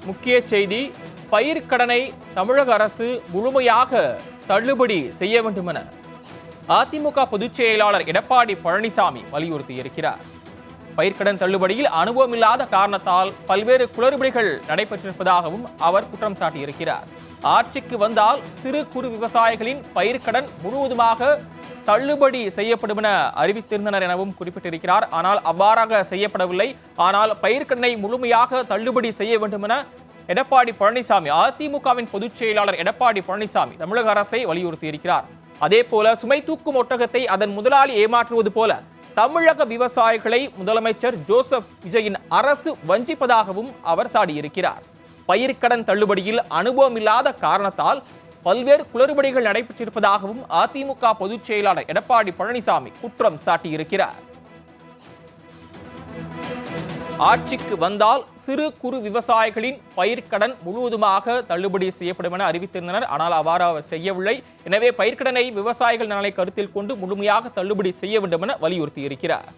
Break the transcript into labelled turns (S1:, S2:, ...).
S1: முக்கிய செய்தி, பயிர்க்கடனை தமிழக அரசு முழுமையாக தள்ளுபடி செய்ய வேண்டும் என அதிமுக பொதுச் செயலாளர் எடப்பாடி பழனிசாமி வலியுறுத்தியிருக்கிறார். பயிர்க்கடன் தள்ளுபடியில் அனுபவமில்லாத காரணத்தால் பல்வேறு குளறுபடிகள் நடைபெற்றிருப்பதாகவும் அவர் குற்றம் சாட்டியிருக்கிறார். ஆட்சிக்கு வந்தால் சிறு குறு விவசாயிகளின் பயிர்க்கடன் முழுவதுமாக தள்ளுபடி செய்யப்படும் என அறிவித்திருந்தனர் எனவும் குறிப்பிட்டிருக்கிறார். ஆனால் அவ்வாறாக செய்யப்படவில்லை. ஆனால் பயிர்க்கடனை முழுமையாக தள்ளுபடி செய்ய வேண்டும் என எடப்பாடி பழனிசாமி, அதிமுகவின் பொதுச் செயலாளர் எடப்பாடி பழனிசாமி தமிழக அரசை வலியுறுத்தியிருக்கிறார். அதே போல சுமை தூக்கும் ஒட்டகத்தை அதன் முதலாளி ஏமாற்றுவது போல தமிழக விவசாயிகளை முதலமைச்சர் ஜோசப் விஜயின் அரசு வஞ்சிப்பதாகவும் அவர் சாடியிருக்கிறார். பயிர்க்கடன் தள்ளுபடியில் அனுபவமில்லாத காரணத்தால் பல்வேறு குளறுபடிகள் நடைபெற்றிருப்பதாகவும் அதிமுக பொதுச் செயலாளர் எடப்பாடி பழனிசாமி குற்றம் சாட்டியிருக்கிறார். ஆட்சிக்கு வந்தால் சிறு குறு விவசாயிகளின் பயிர்க்கடன் முழுவதுமாக தள்ளுபடி செய்யப்படும் என அறிவித்திருந்தனர். ஆனால் அவ்வாறு அவர் செய்யவில்லை. எனவே பயிர்க்கடனை விவசாயிகள் நலனை கருத்தில் கொண்டு முழுமையாக தள்ளுபடி செய்ய வேண்டும் என வலியுறுத்தியிருக்கிறார்.